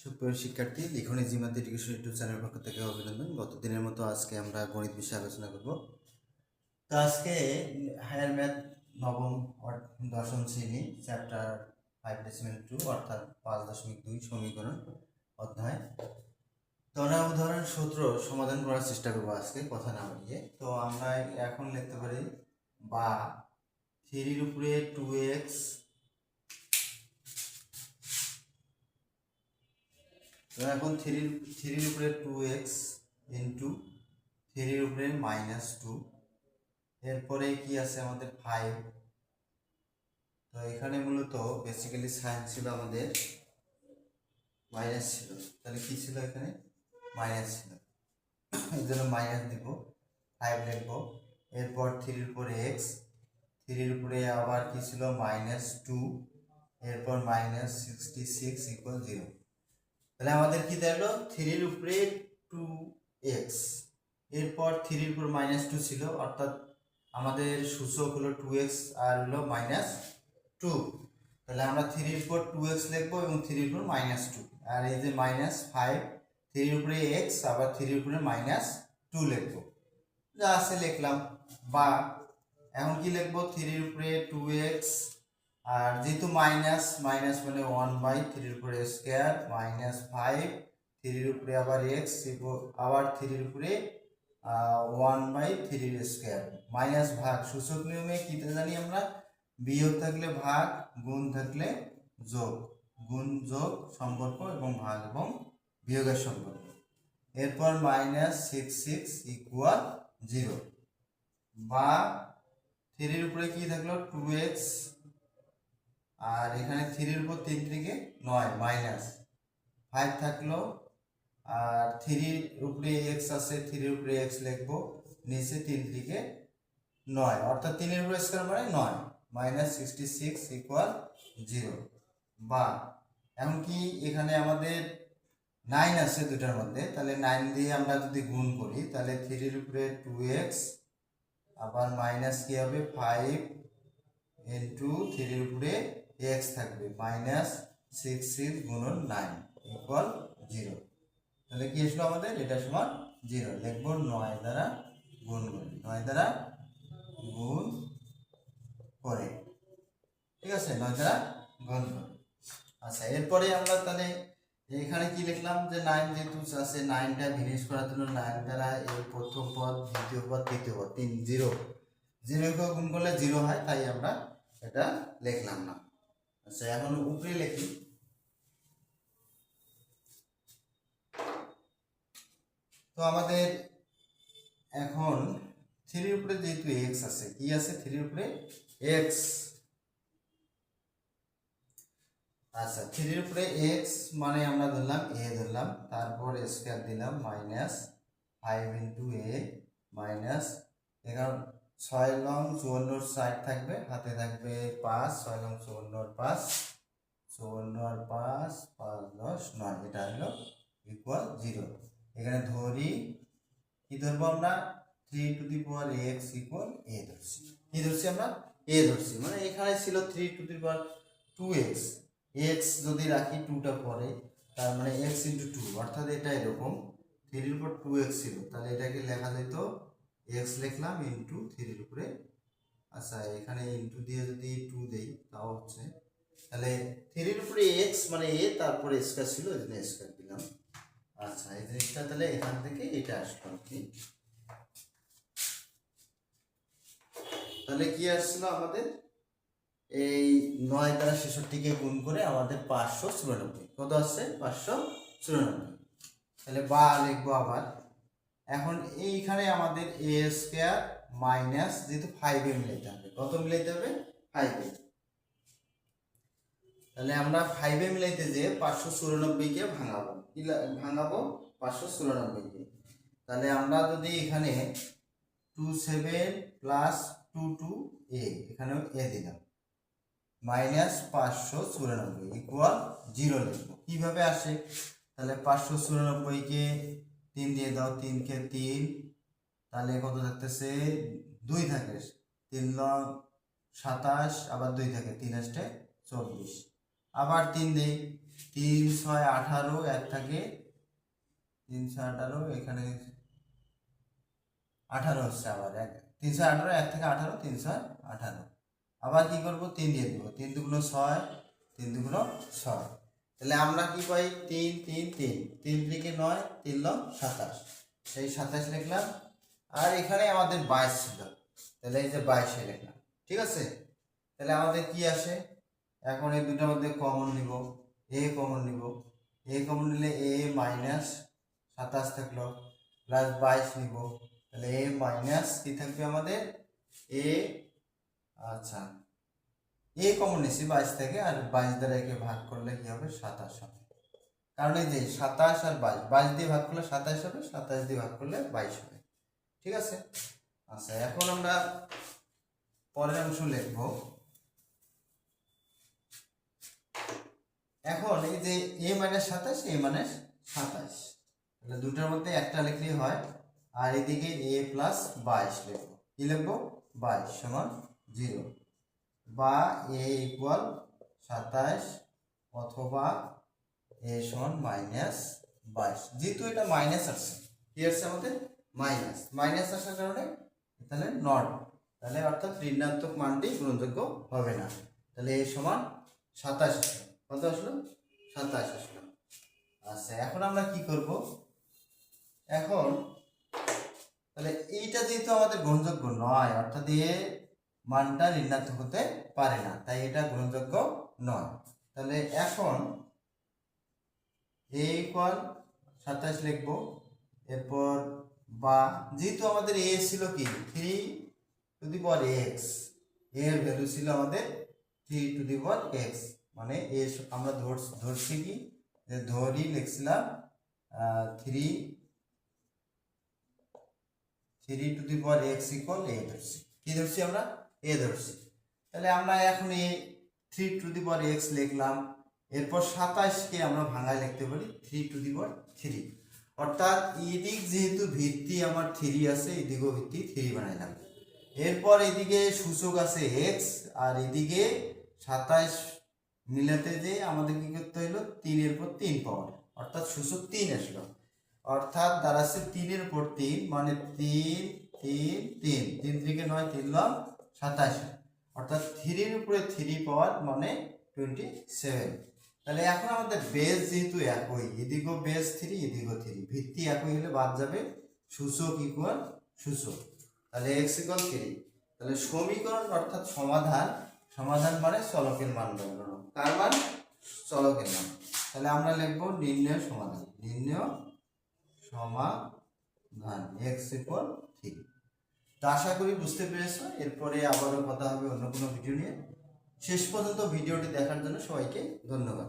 সুপ্রিয় শিক্ষার্থী, লিখনী জিমাত education YouTube চ্যানেলের পক্ষ থেকে অভিনন্দন। গত দিনের মতো আজকে আমরা গণিত বিষয়ে আলোচনা করব। তো আজকে হায়ার ম্যাথ নবম দশম শ্রেণী চ্যাপ্টার 5.2 অর্থাৎ 5.2 সমীকরণ অধ্যায়। তো আমরা উদাহরণ সূত্র সমাধান করার চেষ্টা করবো আজকে, কথা না বাড়িয়ে। তো আমরা এখন লিখতে পারি বা 3 উপরে 2x, তো এখন থ্রির উপরে 2x ইন্টু 3 উপরে -2, এরপরে কি আছে আমাদের 5। তো এখানে মূলত বেসিক্যালি সাইন ছিল আমাদের মাইনাস ছিল, তাহলে কি ছিল এখানে মাইনাস ছিল, এই জন্য মাইনাস দিব, 5 লিখবো। এরপর 3 উপরে x, 3 উপরে আবার কি ছিল -2, এরপর -66 = 0। তাহলে আমাদের কি দাঁড়ালো 3 উপরে 2x, এরপর 3 উপর -2 ছিল, অর্থাৎ আমাদের সূচক হলো 2x আর হলো -2। তাহলে আমরা 3 উপর 2x লিখবো এবং 3 উপর -2, আর এই যে -5, 3 উপরে x আবার 3 উপরে -2 লিখবো, যা আছে লিখলাম। বা এখন কি লিখবো 3 উপরে 2x, আর যেহেতু মাইনাস মাইনাস মানে 1/3 উপরে স্কয়ার, -5, 3 উপরে আবার x, আবার 3 উপরে 1/3 স্কয়ার, মাইনাস ভাগ। সূচক নিয়মে কি জানি আমরা, বিয়োগ থাকলে ভাগ, গুণ থাকলে যোগ, গুণ যোগ সম্পর্ক এবং ভাগ এবং বিয়োগের সম্পর্ক। এরপর -66 = 0। বা 3 উপরে কি থাকলো 2x, আর এখানে 3 এর উপর 3 থেকে 9 -5 থাকলো, আর 3 এর উপরে x আছে, 3 এর উপরে x লিখবো, নিচে 3 থেকে 9, অর্থাৎ 3 এর উপরে স্কয়ার মানে 9, -66 = 0। বা এখন কি এখানে আমাদের 9 আছে দুটার মধ্যে, তাহলে 9 দিয়ে আমরা যদি গুণ করি, তাহলে 3 এর উপরে 2x আবার মাইনাস কি হবে 5 ইন্টু 3 এর উপরে x থাকবে, -66 গুণন 9 = 0। তাহলে কি আসলো আমাদের, এটা সমান 0। লিখবো 9 দ্বারা গুণ করে, 9 দ্বারা গুণ করে, ঠিক আছে, 9 দ্বারা গুণ করে। আচ্ছা, এরপরে আমরা তাহলে এখানে কি লিখলাম যে 9 যেহেতু আছে, 9টা ভিনিশ করার জন্য 9 দ্বারা এই প্রথম পদ, দ্বিতীয় পদ, তৃতীয় পদ, 3 0 কে গুণ করলে 0 হয়, তাই আমরা এটা লিখলাম না। আচ্ছা, এখন উপরে লিখি। তো আমাদের এখন 3 এর উপরে যেহেতু x আছে, কি আছে 3 এর উপরে x। আচ্ছা, 3 এর উপরে x মানে আমরা ধরলাম a, ধরলাম, তারপর স্কয়ার দিলাম, -5 ইন্টু a মাইনাস, এখন 6 লং 54 60 থাকবে, হাতে থাকবে 5, 6 লং 54 5, 54 আর 5, 5 10 9, এটা হলো = 0। এখানে ধরি কি ধরবো আমরা, 3 to the power x = a ধরছি। কি ধরছি আমরা, a ধরছি, মানে এখানে ছিল 3 to the power 2x, x যদি রাখি 2টা পরে, তার মানে x * 2, অর্থাৎ এটা এরকম 3 এর উপর 2x ছিল, তাহলে এটাকে লেখা যেত x লিখলাম ইনটু 3 এর উপরে, আচ্ছা এখানে ইনটু দিয়ে যদি 2 দেই তাও হচ্ছে, তাহলে 3 এর উপরে x মানে a, তারপরে স্কয়ার ছিল, এজন্য স্কয়ার দিলাম। আচ্ছা, এই জিনিসটা তাহলে এখান থেকে এটা আসলো কি, তাহলে কি আসলো আমাদের, এই 9 দ্বারা 66 কে গুণ করে আমাদের 594, কত আসছে 594। তাহলে বা লিখবো আবার। এখন এইখানে আমাদের a স্কয়ার মাইনাস, যেহেতু 5 এ মিলাইতে হবে, কত মিলাইতে হবে 5 এ, তাহলে আমরা 5 এ মিলাইতে যে 594 কে ভাঙাবো, কি ভাঙাবো 594 কে। তাহলে আমরা যদি এখানে 27 প্লাস 22a, এখানেও a দিলাম, -594 = 0 লিখবো। কিভাবে আসে, তাহলে 594 কে 3 দিয়ে দাও, 3 কে 3, তাহলে কত থাকতেছে 2 থাকে, 3 লং 27, আবার 2 থাকে, 3 আসতে 24, আবার 3 দেই, 3 6 18 এক থাকে 3 6 18 এখানে 18 হচ্ছে আবার 318 এক থেকে 18 3 6 18 আবার কি করব 3 দিয়ে দেব 3 দুগুণ 6 3 দুগুণ 6 তাহলে আমরা কি পাই 3 3 3 3 থেকে 9 3 লং 27 সেই 27 লিখলাম আর এখানে আমাদের 22 ছিল তাহলে এই যে 22 লিখলাম ঠিক আছে তাহলে আমাদের কি আসে এখন এই দুটোর মধ্যে কমন নিব a কমন নিব a কমন নিলে a মাইনাস 27 থাকলো প্লাস 22 নিব তাহলে a মাইনাস কি থাকবে আমাদের a আচ্ছা a কমন নিছি 22 থেকে আর 22 দ্বারা একে ভাগ করলে কি হবে 27 হবে কারণ এই যে 27 আর 22 22 দিয়ে ভাগ করলে 27 হবে 27 দিয়ে ভাগ করলে 22 হবে ঠিক আছে আচ্ছা এখন আমরা পরের অংশ লিখব এখন এই যে a - 27 a - 27 তাহলে দুটোর মধ্যে একটা লিখলেই হয় আর এদিকে a + 22 লিখব কি লিখব 22 সমান 0 বা a = 27 অথবা a সমান -22 যেহেতু এটা মাইনাস আসছে কি আসছে আমাদের মাইনাস আসার কারণে তাহলে নট তাহলে অর্থাৎ ঋণাত্মক মানটি গ্রহণযোগ্য হবে না তাহলে a সমান 27 আসলো কত আসলো 27 আসলো আচ্ছা এখন আমরা কি করব এখন তাহলে এইটা যেহেতু আমাদের গ্রহণযোগ্য নয় অর্থাৎ এ মানটা ঋণাত্মক হতে পারে না তাই এটা গ্রহণযোগ্য নয় তাহলে এখন a = 27 লিখব এরপর বা যেহেতু আমাদের a ছিল কি 3 x এর ভ্যালু ছিল আমাদের 3 x মানে a আমরা ধরছি কি যে ধরি লিখছিলাম 3 3x = a ধরছি কি ধরছি আমরা a ধরছি তাহলে আমরা এখন এই 3x লিখলাম এরপর 27 কে আমরা ভাঙায় লিখতে পারি 3 অর্থাৎ এদিক যেহেতু ভিত্তি আমার 3 আছে এদিকেও ভিত্তি 3 বানাইলাম এরপর এদিকে সূচক আছে x আর এদিকে 27 মিলাতে যে আমাদের কি করতে হলো 3 এর উপর 3 পাওয়ার অর্থাৎ সূচক 3 আসলো অর্থাৎ দাঁড়াচ্ছে 3 এর উপর 3 মানে 3 3 3 3 থেকে 9 3 লং 27 অর্থাৎ 3 এর উপরে 3 পাওয়ার মানে 27 তাহলে এখন আমাদের বেস যেহেতু একই এদিকেও বেস 3 এদিকেও 3 ভিত্তি একই হলে বাদ যাবে সূচক ইকুয়াল সূচক তাহলে x = 3 তাহলে সমীকরণ অর্থাৎ সমাধান মানে চলকের মান বের করব কার মান চলকের মান তাহলে আমরা লিখব নির্ণয় সমাধান x = 3 তো আশা করি বুঝতে পেরেছো এরপরে আবারও কথা হবে অন্য কোনো ভিডিও নিয়ে শেষ পর্যন্ত ভিডিওটি দেখার জন্য সবাইকে ধন্যবাদ